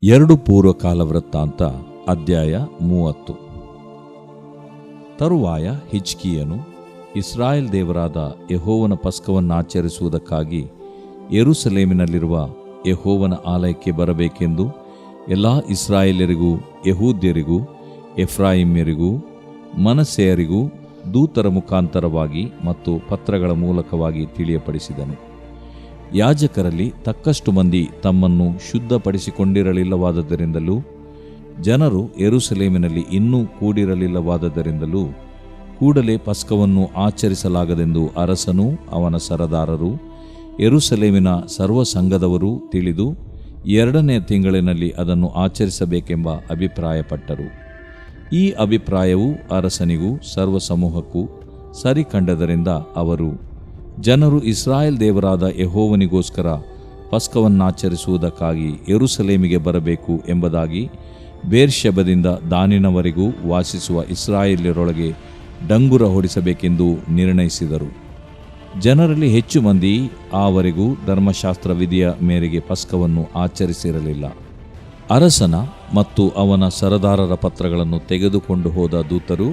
2 ಪೂರ್ವಕಾಲ ವೃತ್ತಾಂತ ಅಧ್ಯಾಯ 30. ತರುವಾಯ ಹಿಜ್ಕೀಯನು ಇಸ್ರಾಯೇಲ್ ದೇವರಾದ ಯೆಹೋವನ ಪಸ್ಕವನ್ನಾಚರಿಸುವುದಕ್ಕಾಗಿ ಯೆರೂಸಲೇಮಿನಲ್ಲಿರುವ ಯೆಹೋವನ ಆಲಯಕ್ಕೆ ಬರಬೇಕೆಂದು ಎಲ್ಲ ಇಸ್ರಾಯೇಲ್ಯರಿಗೂ, ಯೆಹೂದ್ಯರಿಗೂ, ಎಫ್ರಾಯಿಮ್ಯರಿಗೂ, ಮನಸ್ಸೆಯರಿಗೂ ದೂತರ ಮುಖಾಂತರವಾಗಿ ಮತ್ತು ಪತ್ರಗಳ ಮೂಲಕವಾಗಿ ತಿಳಿಯಪಡಿಸಿದನು. ಯಾಜಕರಲ್ಲಿ ತಕ್ಕಷ್ಟು ಮಂದಿ ತಮ್ಮನ್ನು ಶುದ್ಧಪಡಿಸಿಕೊಂಡಿರಲಿಲ್ಲವಾದದರಿಂದಲೂ ಜನರು ಯೆರೂಸಲೇಮಿನಲ್ಲಿ ಇನ್ನೂ ಕೂಡಿರಲಿಲ್ಲವಾದದರಿಂದಲೂ ಕೂಡಲೇ ಪಸ್ಕವನ್ನು ಆಚರಿಸಲಾಗದೆಂದು ಅರಸನೂ ಅವನ ಸರದಾರರು ಯೆರೂಸಲೇಮಿನ ಸರ್ವಸಂಘದವರೂ ತಿಳಿದು 2ನೇ ತಿಂಗಳಿನಲ್ಲಿ ಅದನ್ನು ಆಚರಿಸಬೇಕೆಂಬ ಅಭಿಪ್ರಾಯಪಟ್ಟರು. ಈ ಅಭಿಪ್ರಾಯವು ಅರಸನಿಗೂ ಸರ್ವಸಮೂಹಕ್ಕೂ ಸರಿಕಂಡದರಿಂದ ಅವರು ಜನರು ಇಸ್ರಾಯೇಲ್ ದೇವರಾದ ಯೆಹೋವನಿಗೋಸ್ಕರ ಪಸ್ಕವನ್ನಾಚರಿಸುವುದಕ್ಕಾಗಿ ಯೆರೂಸಲೇಮಿಗೆ ಬರಬೇಕು ಎಂಬುದಾಗಿ ಬೇರ್ಷೆಬದಿಂದ ದಾನಿನವರೆಗೂ ವಾಸಿಸುವ ಇಸ್ರಾಯೇಲ್ಯರೊಳಗೆ ಡಂಗುರ ಹೊಡಿಸಬೇಕೆಂದು ನಿರ್ಣಯಿಸಿದರು. ಜನರಲ್ಲಿ ಹೆಚ್ಚು ಮಂದಿ ಆವರೆಗೂ ಧರ್ಮಶಾಸ್ತ್ರ ವಿಧಿಯ ಮೇರೆಗೆ ಪಸ್ಕವನ್ನು ಆಚರಿಸಿರಲಿಲ್ಲ. ಅರಸನ ಮತ್ತು ಅವನ ಸರದಾರರ ಪತ್ರಗಳನ್ನು ತೆಗೆದುಕೊಂಡು ಹೋದ ದೂತರು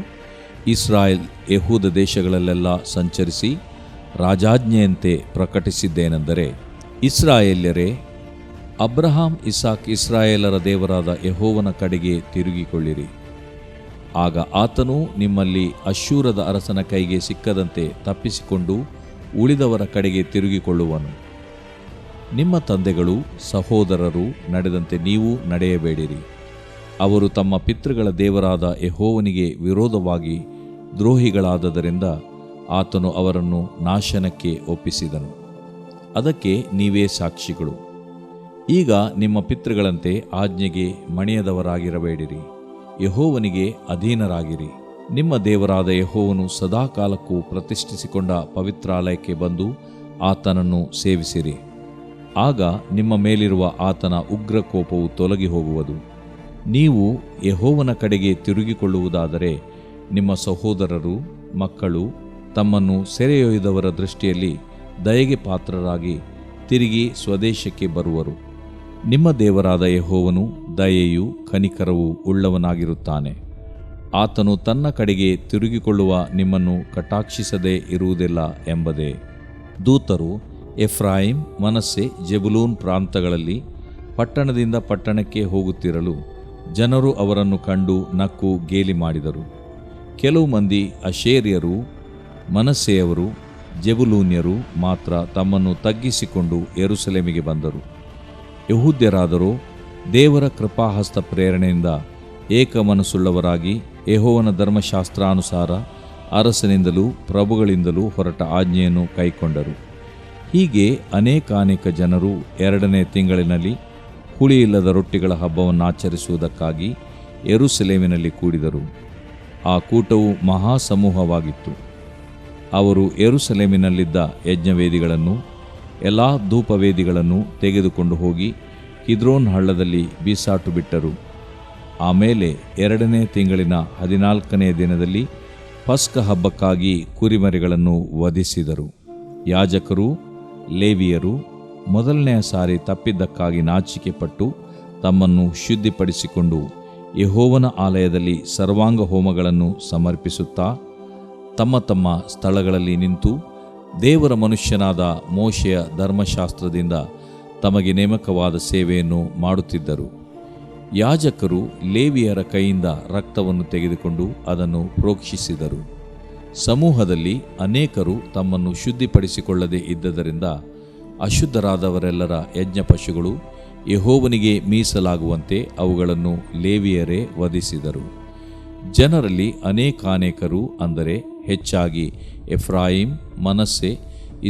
ಇಸ್ರಾಯೇಲ್ ಯೆಹೂದ ದೇಶಗಳಲ್ಲೆಲ್ಲ ಸಂಚರಿಸಿ ರಾಜಾಜ್ಞೆಯಂತೆ ಪ್ರಕಟಿಸಿದ್ದೇನೆಂದರೆ, ಇಸ್ರಾಯೇಲ್ಯರೇ, ಅಬ್ರಹಾಂ, ಇಸಾಕ್, ಇಸ್ರಾಯೇಲರ ದೇವರಾದ ಯೆಹೋವನ ಕಡೆಗೆ ತಿರುಗಿಕೊಳ್ಳಿರಿ. ಆಗ ಆತನು ನಿಮ್ಮಲ್ಲಿ ಅಶ್ಶೂರದ ಅರಸನ ಕೈಗೆ ಸಿಕ್ಕದಂತೆ ತಪ್ಪಿಸಿಕೊಂಡು ಉಳಿದವರ ಕಡೆಗೆ ತಿರುಗಿಕೊಳ್ಳುವನು. ನಿಮ್ಮ ತಂದೆಗಳು ಸಹೋದರರು ನಡೆದಂತೆ ನೀವು ನಡೆಯಬೇಡಿರಿ. ಅವರು ತಮ್ಮ ಪಿತೃಗಳ ದೇವರಾದ ಯೆಹೋವನಿಗೆ ವಿರೋಧವಾಗಿ ದ್ರೋಹಿಗಳಾದದರಿಂದ ಆತನು ಅವರನ್ನು ನಾಶನಕ್ಕೆ ಒಪ್ಪಿಸಿದನು. ಅದಕ್ಕೆ ನೀವೇ ಸಾಕ್ಷಿಗಳು. ಈಗ ನಿಮ್ಮ ಪಿತೃಗಳಂತೆ ಆಜ್ಞೆಗೆ ಮಣಿಯದವರಾಗಿರಬೇಡಿರಿ, ಯೆಹೋವನಿಗೆ ಅಧೀನರಾಗಿರಿ. ನಿಮ್ಮ ದೇವರಾದ ಯೆಹೋವನು ಸದಾಕಾಲಕ್ಕೂ ಪ್ರತಿಷ್ಠಿಸಿಕೊಂಡ ಪವಿತ್ರಾಲಯಕ್ಕೆ ಬಂದು ಆತನನ್ನು ಸೇವಿಸಿರಿ. ಆಗ ನಿಮ್ಮ ಮೇಲಿರುವ ಆತನ ಉಗ್ರ ಕೋಪವು ತೊಲಗಿ ಹೋಗುವುದು. ನೀವು ಯೆಹೋವನ ಕಡೆಗೆ ತಿರುಗಿಕೊಳ್ಳುವುದಾದರೆ ನಿಮ್ಮ ಸಹೋದರರು, ಮಕ್ಕಳು ತಮ್ಮನ್ನು ಸೆರೆಯೊಯ್ದವರ ದೃಷ್ಟಿಯಲ್ಲಿ ದಯೆಗೆ ಪಾತ್ರರಾಗಿ ತಿರುಗಿ ಸ್ವದೇಶಕ್ಕೆ ಬರುವರು. ನಿಮ್ಮ ದೇವರಾದ ಯೆಹೋವನು ದಯೆಯೂ ಕನಿಕರವೂ ಉಳ್ಳವನಾಗಿರುತ್ತಾನೆ. ಆತನು ತನ್ನ ಕಡೆಗೆ ತಿರುಗಿಕೊಳ್ಳುವ ನಿಮ್ಮನ್ನು ಕಟಾಕ್ಷಿಸದೇ ಇರುವುದಿಲ್ಲ ಎಂಬುದೇ. ದೂತರು ಎಫ್ರಾಯಿಮ್, ಮನಸ್ಸೆ, ಜೆಬುಲೂನ್ ಪ್ರಾಂತಗಳಲ್ಲಿ ಪಟ್ಟಣದಿಂದ ಪಟ್ಟಣಕ್ಕೆ ಹೋಗುತ್ತಿರಲು ಜನರು ಅವರನ್ನು ಕಂಡು ನಕ್ಕು ಗೇಲಿ ಮಾಡಿದರು. ಕೆಲವು ಮಂದಿ ಅಶೇರ್ಯರು, ಮನಸ್ಸೆಯವರು, ಜೆಬುಲೂನ್ಯರು ಮಾತ್ರ ತಮ್ಮನ್ನು ತಗ್ಗಿಸಿಕೊಂಡು ಯೆರೂಸಲೇಮಿಗೆ ಬಂದರು. ಯೆಹೂದ್ಯರಾದರೋ ದೇವರ ಕೃಪಾಹಸ್ತ ಪ್ರೇರಣೆಯಿಂದ ಏಕಮನಸ್ಸುಳ್ಳವರಾಗಿ ಯೆಹೋವನ ಧರ್ಮಶಾಸ್ತ್ರಾನುಸಾರ ಅರಸನಿಂದಲೂ ಪ್ರಭುಗಳಿಂದಲೂ ಹೊರಟ ಆಜ್ಞೆಯನ್ನು ಕೈಕೊಂಡರು. ಹೀಗೆ ಅನೇಕಾನೇಕ ಜನರು 2ನೇ ತಿಂಗಳಿನಲ್ಲಿ ಹುಳಿಯಿಲ್ಲದ ರೊಟ್ಟಿಗಳ ಹಬ್ಬವನ್ನಾಚರಿಸುವುದಕ್ಕಾಗಿ ಯೆರೂಸಲೇಮಿನಲ್ಲಿ ಕೂಡಿದರು. ಆ ಕೂಟವು ಮಹಾಸಮೂಹವಾಗಿತ್ತು. ಅವರು ಯೆರೂಸಲೇಮಿನಲ್ಲಿದ್ದ ಯಜ್ಞವೇದಿಗಳನ್ನು, ಎಲ್ಲ ಧೂಪವೇದಿಗಳನ್ನು ತೆಗೆದುಕೊಂಡು ಹೋಗಿ ಕಿದ್ರೋನ್ ಹಳ್ಳದಲ್ಲಿ ಬೀಸಾಟು ಬಿಟ್ಟರು. ಆಮೇಲೆ 2ನೇ ತಿಂಗಳಿನ 14ನೇ ದಿನದಲ್ಲಿ ಪಸ್ಕ ಹಬ್ಬಕ್ಕಾಗಿ ಕುರಿಮರಿಗಳನ್ನು ವಧಿಸಿದರು. ಯಾಜಕರು, ಲೇವಿಯರು ಮೊದಲನೆಯ ಸಾರಿ ತಪ್ಪಿದ್ದಕ್ಕಾಗಿ ನಾಚಿಕೆಪಟ್ಟು ತಮ್ಮನ್ನು ಶುದ್ಧಿಪಡಿಸಿಕೊಂಡು ಯೆಹೋವನ ಆಲಯದಲ್ಲಿ ಸರ್ವಾಂಗ ಹೋಮಗಳನ್ನು ಸಮರ್ಪಿಸುತ್ತಾ ತಮ್ಮ ತಮ್ಮ ಸ್ಥಳಗಳಲ್ಲಿ ನಿಂತು ದೇವರ ಮನುಷ್ಯನಾದ ಮೋಶೆಯ ಧರ್ಮಶಾಸ್ತ್ರದಿಂದ ತಮಗೆ ನೇಮಕವಾದ ಸೇವೆಯನ್ನು ಮಾಡುತ್ತಿದ್ದರು. ಯಾಜಕರು ಲೇವಿಯರ ಕೈಯಿಂದ ರಕ್ತವನ್ನು ತೆಗೆದುಕೊಂಡು ಅದನ್ನು ಪ್ರೋಕ್ಷಿಸಿದರು. ಸಮೂಹದಲ್ಲಿ ಅನೇಕರು ತಮ್ಮನ್ನು ಶುದ್ಧಿಪಡಿಸಿಕೊಳ್ಳದೆ ಇದ್ದದರಿಂದ ಅಶುದ್ಧರಾದವರೆಲ್ಲರ ಯಜ್ಞ ಪಶುಗಳು ಯೆಹೋವನಿಗೆ ಮೀಸಲಾಗುವಂತೆ ಅವುಗಳನ್ನು ಲೇವಿಯರೇ ವಧಿಸಿದರು. ಜನರಲ್ಲಿ ಅನೇಕಾನೇಕರು, ಅಂದರೆ ಹೆಚ್ಚಾಗಿ ಎಫ್ರಾಯಿಮ್, ಮನಸ್ಸೆ,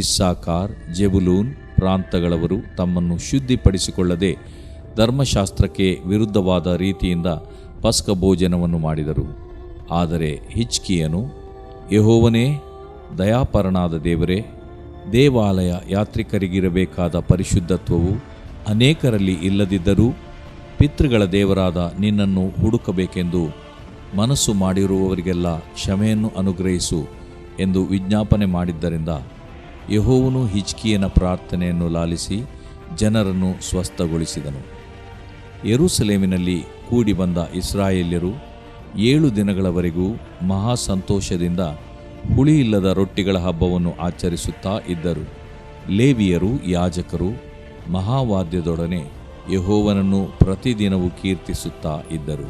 ಇಸ್ಸಾಕಾರ್, ಜೆಬುಲೂನ್ ಪ್ರಾಂತಗಳವರು ತಮ್ಮನ್ನು ಶುದ್ಧಿಪಡಿಸಿಕೊಳ್ಳದೆ ಧರ್ಮಶಾಸ್ತ್ರಕ್ಕೆ ವಿರುದ್ಧವಾದ ರೀತಿಯಿಂದ ಪಸ್ಕ ಭೋಜನವನ್ನು ಮಾಡಿದರು. ಆದರೆ ಹಿಜ್ಕೀಯನು, ಯೆಹೋವನೇ, ದಯಾಪರನಾದ ದೇವರೇ, ದೇವಾಲಯ ಯಾತ್ರಿಕರಿಗಿರಬೇಕಾದ ಪರಿಶುದ್ಧತ್ವವು ಅನೇಕರಲ್ಲಿ ಇಲ್ಲದಿದ್ದರೂ ಪಿತೃಗಳ ದೇವರಾದ ನಿನ್ನನ್ನು ಹುಡುಕಬೇಕೆಂದು ಮನಸ್ಸು ಮಾಡಿರುವವರಿಗೆಲ್ಲ ಕ್ಷಮೆಯನ್ನು ಅನುಗ್ರಹಿಸು ಎಂದು ವಿಜ್ಞಾಪನೆ ಮಾಡಿದ್ದರಿಂದ ಯೆಹೋವನು ಹಿಜ್ಕೀಯನ ಪ್ರಾರ್ಥನೆಯನ್ನು ಲಾಲಿಸಿ ಜನರನ್ನು ಸ್ವಸ್ಥಗೊಳಿಸಿದನು. ಯೆರೂಸಲೇಮಿನಲ್ಲಿ ಕೂಡಿ ಬಂದ ಇಸ್ರಾಯೇಲ್ಯರು 7 ದಿನಗಳವರೆಗೂ ಮಹಾ ಸಂತೋಷದಿಂದ ಹುಳಿಯಿಲ್ಲದ ರೊಟ್ಟಿಗಳ ಹಬ್ಬವನ್ನು ಆಚರಿಸುತ್ತಾ ಇದ್ದರು. ಲೇವಿಯರು, ಯಾಜಕರು ಮಹಾವಾದ್ಯದೊಡನೆ ಯೆಹೋವನನ್ನು ಪ್ರತಿದಿನವೂ ಕೀರ್ತಿಸುತ್ತಾ ಇದ್ದರು.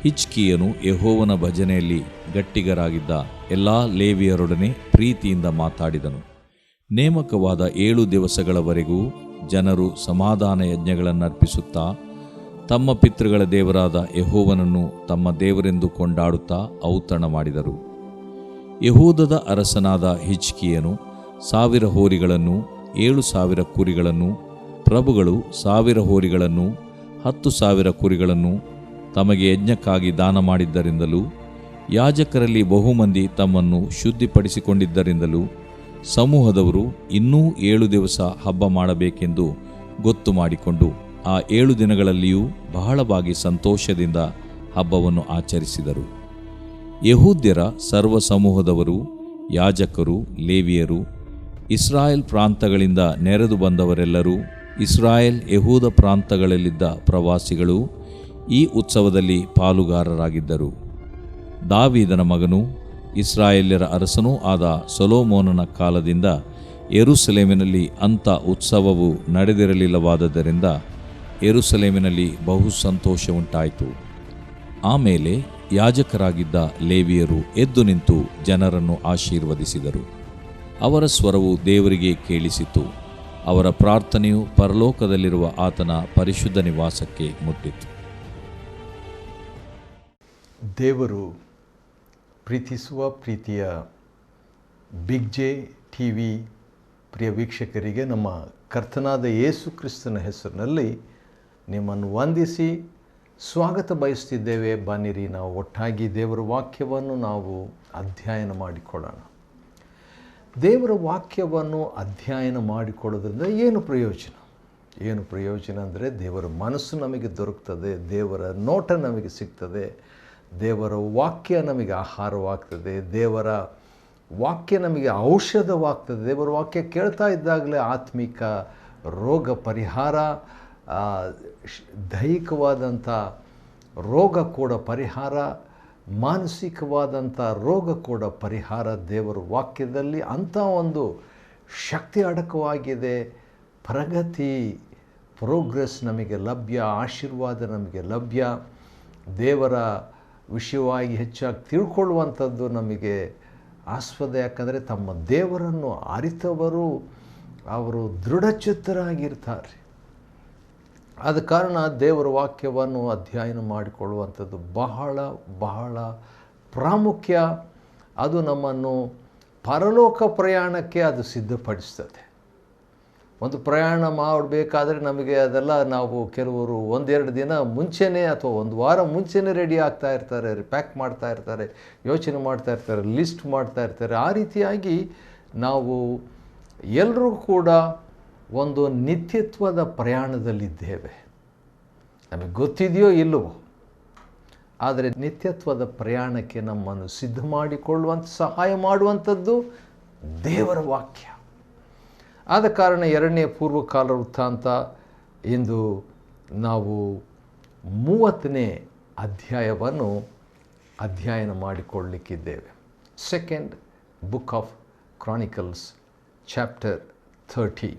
ಹಿಜ್ಕೀಯನು ಯೆಹೋವನ ಭಜನೆಯಲ್ಲಿ ಗಟ್ಟಿಗರಾಗಿದ್ದ ಎಲ್ಲಾ ಲೇವಿಯರೊಡನೆ ಪ್ರೀತಿಯಿಂದ ಮಾತಾಡಿದನು. ನೇಮಕವಾದ 7 ದಿವಸಗಳವರೆಗೂ ಜನರು ಸಮಾಧಾನ ಯಜ್ಞಗಳನ್ನರ್ಪಿಸುತ್ತಾ ತಮ್ಮ ಪಿತೃಗಳ ದೇವರಾದ ಯೆಹೋವನನ್ನು ತಮ್ಮ ದೇವರೆಂದು ಕೊಂಡಾಡುತ್ತಾ ಔತಣ ಮಾಡಿದರು. ಯೆಹೂದದ ಅರಸನಾದ ಹಿಜ್ಕೀಯನು 1000 ಹೋರಿಗಳನ್ನು, 7,000 ಕುರಿಗಳನ್ನು, ಪ್ರಭುಗಳು 1000 ಹೋರಿಗಳನ್ನು, 10,000 ಕುರಿಗಳನ್ನು ತಮಗೆ ಯಜ್ಞಕ್ಕಾಗಿ ದಾನ ಮಾಡಿದ್ದರಿಂದಲೂ, ಯಾಜಕರಲ್ಲಿ ಬಹುಮಂದಿ ತಮ್ಮನ್ನು ಶುದ್ಧಿಪಡಿಸಿಕೊಂಡಿದ್ದರಿಂದಲೂ ಸಮೂಹದವರು ಇನ್ನೂ 7 ದಿವಸ ಹಬ್ಬ ಮಾಡಬೇಕೆಂದು ಗೊತ್ತು ಮಾಡಿಕೊಂಡು ಆ 7 ದಿನಗಳಲ್ಲಿಯೂ ಬಹಳವಾಗಿ ಸಂತೋಷದಿಂದ ಹಬ್ಬವನ್ನು ಆಚರಿಸಿದರು. ಯೆಹೂದ್ಯರ ಸರ್ವ ಸಮೂಹದವರು, ಯಾಜಕರು, ಲೇವಿಯರು, ಇಸ್ರಾಯೇಲ್ ಪ್ರಾಂತಗಳಿಂದ ನೆರೆದು ಬಂದವರೆಲ್ಲರೂ, ಇಸ್ರಾಯೇಲ್ ಯೆಹೂದ ಪ್ರಾಂತಗಳಲ್ಲಿದ್ದ ಪ್ರವಾಸಿಗಳು ಈ ಉತ್ಸವದಲ್ಲಿ ಪಾಲುಗಾರರಾಗಿದ್ದರು. ದಾವೀದನ ಮಗನೂ ಇಸ್ರಾಯೇಲ್ಯರ ಅರಸನೂ ಆದ ಸೊಲೊಮೋನನ ಕಾಲದಿಂದ ಯೆರೂಸಲೇಮಿನಲ್ಲಿ ಅಂಥ ಉತ್ಸವವು ನಡೆದಿರಲಿಲ್ಲವಾದ್ದರಿಂದ ಯೆರೂಸಲೇಮಿನಲ್ಲಿ ಬಹು ಸಂತೋಷ ಉಂಟಾಯಿತು. ಆಮೇಲೆ ಯಾಜಕರಾಗಿದ್ದ ಲೇವಿಯರು ಎದ್ದು ನಿಂತು ಜನರನ್ನು ಆಶೀರ್ವದಿಸಿದರು. ಅವರ ಸ್ವರವು ದೇವರಿಗೆ ಕೇಳಿಸಿತು. ಅವರ ಪ್ರಾರ್ಥನೆಯು ಪರಲೋಕದಲ್ಲಿರುವ ಆತನ ಪರಿಶುದ್ಧ ನಿವಾಸಕ್ಕೆ ಮುಟ್ಟಿತು. ದೇವರು ಪ್ರೀತಿಸುವ ಪ್ರೀತಿಯ ಬಿಗ್ ಜೆ ಟಿವಿ ಪ್ರಿಯ ವೀಕ್ಷಕರಿಗೆ ನಮ್ಮ ಕರ್ತನಾದ ಯೇಸು ಕ್ರಿಸ್ತನ ಹೆಸರಿನಲ್ಲಿ ನಿಮ್ಮನ್ನು ವಂದಿಸಿ ಸ್ವಾಗತ ಬಯಸ್ತಿದ್ದೇವೆ. ಬನ್ನಿರಿ, ನಾವು ಒಟ್ಟಾಗಿ ದೇವರ ವಾಕ್ಯವನ್ನು ನಾವು ಅಧ್ಯಯನ ಮಾಡಿಕೊಳ್ಳೋಣ. ದೇವರ ವಾಕ್ಯವನ್ನು ಅಧ್ಯಯನ ಮಾಡಿಕೊಳ್ಳೋದ್ರಿಂದ ಏನು ಪ್ರಯೋಜನ ಅಂದರೆ ದೇವರ ಮನಸ್ಸು ನಮಗೆ ದೊರಕ್ತದೆ, ದೇವರ ನೋಟ ನಮಗೆ ಸಿಗ್ತದೆ, ದೇವರ ವಾಕ್ಯ ನಮಗೆ ಆಹಾರವಾಗ್ತದೆ, ದೇವರ ವಾಕ್ಯ ನಮಗೆ ಔಷಧವಾಗ್ತದೆ. ದೇವರ ವಾಕ್ಯ ಕೇಳ್ತಾ ಇದ್ದಾಗಲೇ ಆತ್ಮಿಕ ರೋಗ ಪರಿಹಾರ, ದೈಹಿಕವಾದಂಥ ರೋಗ ಕೂಡ ಪರಿಹಾರ, ಮಾನಸಿಕವಾದಂಥ ರೋಗ ಕೂಡ ಪರಿಹಾರ ದೇವರ ವಾಕ್ಯದಲ್ಲಿ ಅಂಥ ಒಂದು ಶಕ್ತಿ ಅಡಕವಾಗಿದೆ. ಪ್ರಗತಿ, ಪ್ರೋಗ್ರೆಸ್ ನಮಗೆ ಲಭ್ಯ, ಆಶೀರ್ವಾದ ನಮಗೆ ಲಭ್ಯ. ದೇವರ ವಿಷಯವಾಗಿ ಹೆಚ್ಚಾಗಿ ತಿಳ್ಕೊಳ್ಳುವಂಥದ್ದು ನಮಗೆ ಆಸ್ಪದ. ಯಾಕಂದರೆ ತಮ್ಮ ದೇವರನ್ನು ಅರಿತವರು ಅವರು ದೃಢಚಿತ್ತರಾಗಿರ್ತಾರೆ. ಆದ ಕಾರಣ ದೇವರ ವಾಕ್ಯವನ್ನು ಅಧ್ಯಯನ ಮಾಡಿಕೊಳ್ಳುವಂಥದ್ದು ಬಹಳ ಬಹಳ ಪ್ರಾಮುಖ್ಯ. ಅದು ನಮ್ಮನ್ನು ಪರಲೋಕ ಪ್ರಯಾಣಕ್ಕೆ ಅದು ಸಿದ್ಧಪಡಿಸ್ತದೆ. ಒಂದು ಪ್ರಯಾಣ ಮಾಡಬೇಕಾದ್ರೆ ನಮಗೆ ಅದೆಲ್ಲ ನಾವು ಕೆಲವರು 1-2 ದಿನ ಮುಂಚೆನೇ ಅಥವಾ 1 ವಾರ ಮುಂಚೆನೇ ರೆಡಿ ಆಗ್ತಾ ಇರ್ತಾರೆ, ಪ್ಯಾಕ್ ಮಾಡ್ತಾ ಇರ್ತಾರೆ, ಯೋಚನೆ ಮಾಡ್ತಾ ಇರ್ತಾರೆ, ಲಿಸ್ಟ್ ಮಾಡ್ತಾ ಇರ್ತಾರೆ. ಆ ರೀತಿಯಾಗಿ ನಾವು ಎಲ್ಲರೂ ಕೂಡ ಒಂದು ನಿತ್ಯತ್ವದ ಪ್ರಯಾಣದಲ್ಲಿದ್ದೇವೆ. ನಮಗೆ ಗೊತ್ತಿದೆಯೋ ಇಲ್ಲವೋ, ಆದರೆ ನಿತ್ಯತ್ವದ ಪ್ರಯಾಣಕ್ಕೆ ನಮ್ಮನ್ನು ಸಿದ್ಧ ಮಾಡಿಕೊಳ್ಳುವಂಥ ಸಹಾಯ ಮಾಡುವಂಥದ್ದು ದೇವರ ವಾಕ್ಯ. ಆದ ಕಾರಣ 2ನೇ ಪೂರ್ವಕಾಲ ವೃತ್ತಾಂತ ಇಂದು ನಾವು 30ನೇ ಅಧ್ಯಾಯವನ್ನು ಅಧ್ಯಯನ ಮಾಡಿಕೊಳ್ಳಲಿಕ್ಕಿದ್ದೇವೆ. Second book of Chronicles chapter 30.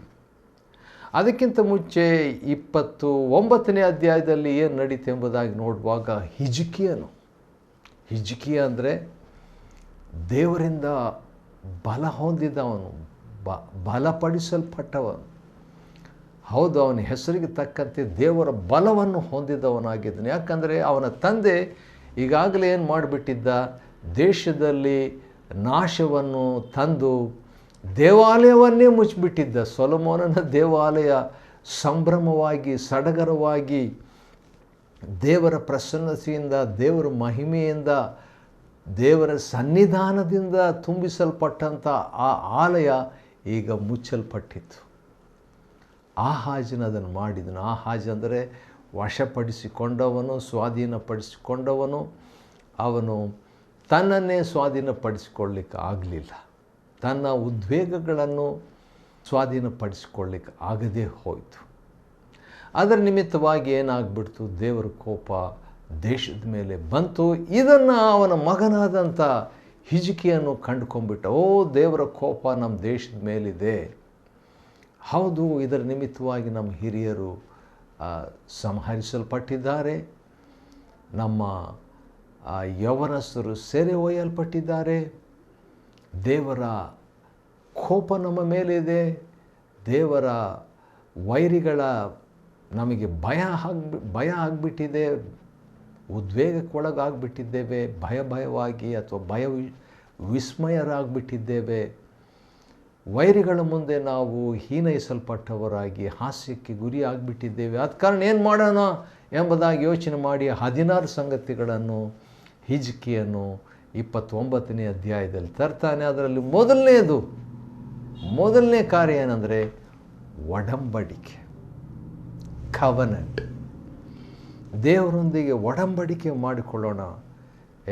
ಅದಕ್ಕಿಂತ ಮುಂಚೆ 29ನೇ ಅಧ್ಯಾಯದಲ್ಲಿ ಏನು ನಡೀತು ಎಂಬುದಾಗಿ ನೋಡುವಾಗ ಹಿಜ್ಕೀಯ ಅಂದರೆ ದೇವರಿಂದ ಬಲ ಹೊಂದಿದವನು, ಬಲಪಡಿಸಲ್ಪಟ್ಟವನು. ಹೌದು, ಅವನ ಹೆಸರಿಗೆ ತಕ್ಕಂತೆ ದೇವರ ಬಲವನ್ನು ಹೊಂದಿದವನಾಗಿದ್ದನು. ಯಾಕಂದರೆ ಅವನ ತಂದೆ ಈಗಾಗಲೇ ಏನು ಮಾಡಿಬಿಟ್ಟಿದ್ದ, ದೇಶದಲ್ಲಿ ನಾಶವನ್ನು ತಂದು ದೇವಾಲಯವನ್ನೇ ಮುಚ್ಚಿಬಿಟ್ಟಿದ್ದ. ಸೊಲೊಮೋನನ ದೇವಾಲಯ ಸಂಭ್ರಮವಾಗಿ, ಸಡಗರವಾಗಿ, ದೇವರ ಪ್ರಸನ್ನತೆಯಿಂದ, ದೇವರ ಮಹಿಮೆಯಿಂದ, ದೇವರ ಸನ್ನಿಧಾನದಿಂದ ತುಂಬಿಸಲ್ಪಟ್ಟಂಥ ಆ ಆಲಯ ಈಗ ಮುಚ್ಚಲ್ಪಟ್ಟಿತ್ತು. ಆಹಾಜನ ಅದನ್ನು ಮಾಡಿದನು. ಆಹಾಜ್ ಅಂದರೆ ವಶಪಡಿಸಿಕೊಂಡವನು, ಸ್ವಾಧೀನಪಡಿಸಿಕೊಂಡವನು. ಅವನು ತನ್ನನ್ನೇ ಸ್ವಾಧೀನಪಡಿಸಿಕೊಳ್ಳಿಕ್ಕೆ ಆಗಲಿಲ್ಲ. ತನ್ನ ಉದ್ವೇಗಗಳನ್ನು ಸ್ವಾಧೀನಪಡಿಸಿಕೊಳ್ಳಿಕ್ಕೆ ಆಗದೇ ಹೋಯಿತು. ಅದರ ನಿಮಿತ್ತವಾಗಿ ಏನಾಗ್ಬಿಡ್ತು, ದೇವರ ಕೋಪ ದೇಶದ ಮೇಲೆ ಬಂತು. ಇದನ್ನು ಅವನ ಮಗನಾದಂಥ ಹಿಜ್ಕೀಯನು ಕಂಡುಕೊಂಡ್ಬಿಟ್ಟ. ಓ, ದೇವರ ಕೋಪ ನಮ್ಮ ದೇಶದ ಮೇಲಿದೆ. ಹೌದು, ಇದರ ನಿಮಿತ್ತವಾಗಿ ನಮ್ಮ ಹಿರಿಯರು ಸಂಹರಿಸಲ್ಪಟ್ಟಿದ್ದಾರೆ, ನಮ್ಮ ಯೌವನಸ್ಥರು ಸೆರೆ ಒಯ್ಯಲ್ಪಟ್ಟಿದ್ದಾರೆ, ದೇವರ ಕೋಪ ನಮ್ಮ ಮೇಲಿದೆ, ದೇವರ ವೈರಿಗಳ ನಮಗೆ ಭಯ ಆಗಿಬಿಟ್ಟಿದೆ, ಉದ್ವೇಗಕ್ಕೊಳಗಾಗ್ಬಿಟ್ಟಿದ್ದೇವೆ, ಭಯವಾಗಿ ಅಥವಾ ವಿಸ್ಮಯರಾಗ್ಬಿಟ್ಟಿದ್ದೇವೆ. ವೈರಿಗಳ ಮುಂದೆ ನಾವು ಹೀನೈಸಲ್ಪಟ್ಟವರಾಗಿ ಹಾಸ್ಯಕ್ಕೆ ಗುರಿ ಆಗಿಬಿಟ್ಟಿದ್ದೇವೆ. ಆದ ಕಾರಣ ಏನು ಮಾಡೋಣ ಎಂಬುದಾಗಿ ಯೋಚನೆ ಮಾಡಿ 16 ಸಂಗತಿಗಳನ್ನು ಹಿಜ್ಕೀಯನು 29ನೇ ಅಧ್ಯಾಯದಲ್ಲಿ ತರ್ತಾನೆ. ಅದರಲ್ಲಿ ಮೊದಲನೇ ಕಾರ್ಯ ಏನಂದರೆ ಒಡಂಬಡಿಕೆ, ಕವನೆಂಟ್. ದೇವರೊಂದಿಗೆ ಒಡಂಬಡಿಕೆ ಮಾಡಿಕೊಳ್ಳೋಣ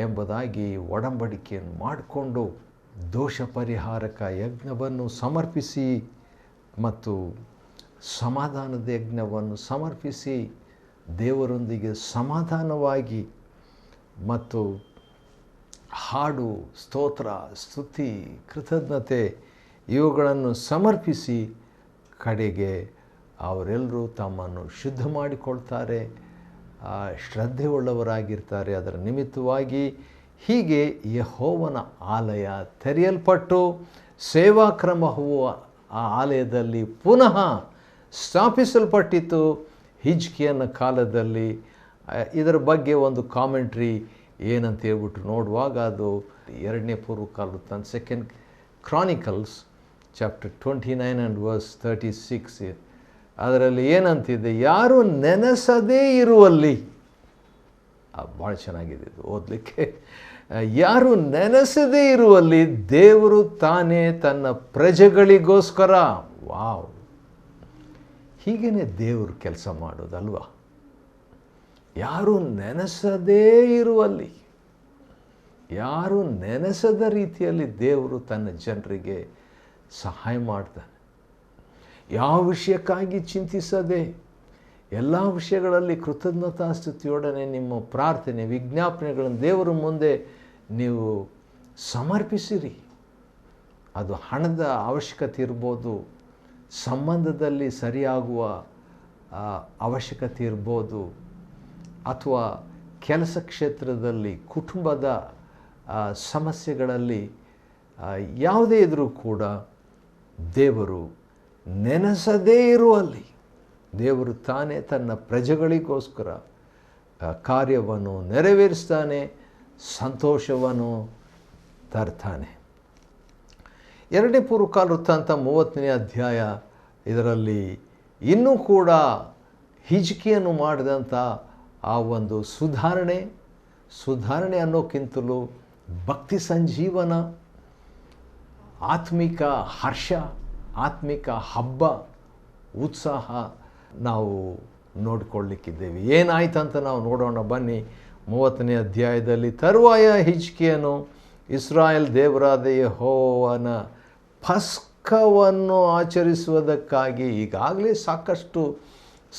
ಎಂಬುದಾಗಿ ಒಡಂಬಡಿಕೆಯನ್ನು ಮಾಡಿಕೊಂಡು ದೋಷ ಪರಿಹಾರಕ ಯಜ್ಞವನ್ನು ಸಮರ್ಪಿಸಿ ಮತ್ತು ಸಮಾಧಾನದ ಯಜ್ಞವನ್ನು ಸಮರ್ಪಿಸಿ ದೇವರೊಂದಿಗೆ ಸಮಾಧಾನವಾಗಿ ಮತ್ತು ಹಾಡು, ಸ್ತೋತ್ರ, ಸ್ತುತಿ, ಕೃತಜ್ಞತೆ ಇವುಗಳನ್ನು ಸಮರ್ಪಿಸಿ ಕಡೆಗೆ ಅವರೆಲ್ಲರೂ ತಮ್ಮನ್ನು ಶುದ್ಧ ಮಾಡಿಕೊಳ್ತಾರೆ, ಶ್ರದ್ಧೆಯುಳ್ಳವರಾಗಿರ್ತಾರೆ. ಅದರ ನಿಮಿತ್ತವಾಗಿ ಹೀಗೆ ಯೆಹೋವನ ಆಲಯ ತೆರೆಯಲ್ಪಟ್ಟು ಸೇವಾಕ್ರಮವು ಆ ಆಲಯದಲ್ಲಿ ಪುನಃ ಸ್ಥಾಪಿಸಲ್ಪಟ್ಟಿತು ಹಿಜ್ಕೀಯನ ಕಾಲದಲ್ಲಿ. ಇದರ ಬಗ್ಗೆ ಒಂದು ಕಾಮೆಂಟ್ರಿ ಏನಂತ ಹೇಳ್ಬಿಟ್ಟು ನೋಡುವಾಗ ಅದು 2ನೇ ಪೂರ್ವಕಾಲವೃತ್ತಾಂತ, 2 Chronicles ಚಾಪ್ಟರ್ 29 and verse 36. ಅದರಲ್ಲಿ ಏನಂತಿದೆ, ಯಾರು ನೆನೆಸದೇ ಇರುವಲ್ಲಿ, ಭಾಳ ಚೆನ್ನಾಗಿದೆ ಇದು ಓದಲಿಕ್ಕೆ. ಯಾರು ನೆನೆಸದೇ ಇರುವಲ್ಲಿ ದೇವರು ತಾನೇ ತನ್ನ ಪ್ರಜೆಗಳಿಗೋಸ್ಕರ, ವಾವ್, ಹೀಗೇ ದೇವರು ಕೆಲಸ ಮಾಡೋದಲ್ವಾ? ಯಾರು ನೆನೆಸದೇ ಇರುವಲ್ಲಿ, ಯಾರು ನೆನೆಸದ ರೀತಿಯಲ್ಲಿ ದೇವರು ತನ್ನ ಜನರಿಗೆ ಸಹಾಯ ಮಾಡ್ತಾನೆ. ಯಾವ ವಿಷಯಕ್ಕಾಗಿ ಚಿಂತಿಸದೆ ಎಲ್ಲ ವಿಷಯಗಳಲ್ಲಿ ಕೃತಜ್ಞತಾಸ್ತುತಿಯೊಡನೆ ನಿಮ್ಮ ಪ್ರಾರ್ಥನೆ, ವಿಜ್ಞಾಪನೆಗಳನ್ನು ದೇವರ ಮುಂದೆ ನೀವು ಸಮರ್ಪಿಸಿರಿ. ಅದು ಹಣದ ಅವಶ್ಯಕತೆ ಇರ್ಬೋದು, ಸಂಬಂಧದಲ್ಲಿ ಸರಿಯಾಗುವ ಅವಶ್ಯಕತೆ ಇರ್ಬೋದು, ಅಥವಾ ಕೆಲಸ ಕ್ಷೇತ್ರದಲ್ಲಿ ಕುಟುಂಬದ ಸಮಸ್ಯೆಗಳಲ್ಲಿ ಯಾವುದೇ ಇದ್ರೂ ಕೂಡ ದೇವರು ನೆನೆಸದೇ ಇರುವಲ್ಲಿ ದೇವರು ತಾನೇ ತನ್ನ ಪ್ರಜೆಗಳಿಗೋಸ್ಕರ ಕಾರ್ಯವನ್ನು ನೆರವೇರಿಸ್ತಾನೆ, ಸಂತೋಷವನ್ನು ತರ್ತಾನೆ. 2ನೇ ಪೂರ್ವಕಾಲವೃತ್ತಾಂತ 30ನೇ ಅಧ್ಯಾಯ, ಇದರಲ್ಲಿ ಇನ್ನೂ ಕೂಡ ಹಿಜ್ಕೀಯನು ಮಾಡಿದಂಥ ಆ ಒಂದು ಸುಧಾರಣೆ ಅನ್ನೋಕ್ಕಿಂತಲೂ ಭಕ್ತಿ ಸಂಜೀವನ, ಆತ್ಮಿಕ ಹರ್ಷ, ಆತ್ಮಿಕ ಹಬ್ಬ, ಉತ್ಸಾಹ ನಾವು ನೋಡಿಕೊಳ್ಳಿಕ್ಕಿದ್ದೇವೆ. ಏನಾಯ್ತಂತ ನಾವು ನೋಡೋಣ ಬನ್ನಿ. 30ನೇ ಅಧ್ಯಾಯದಲ್ಲಿ, ತರುವಾಯ ಹಿಜ್ಕೀಯನು ಇಸ್ರಾಯೇಲ್ ದೇವರಾದ ಯೆಹೋವನ ಪಸ್ಕವನ್ನು ಆಚರಿಸುವುದಕ್ಕಾಗಿ ಈಗಾಗಲೇ ಸಾಕಷ್ಟು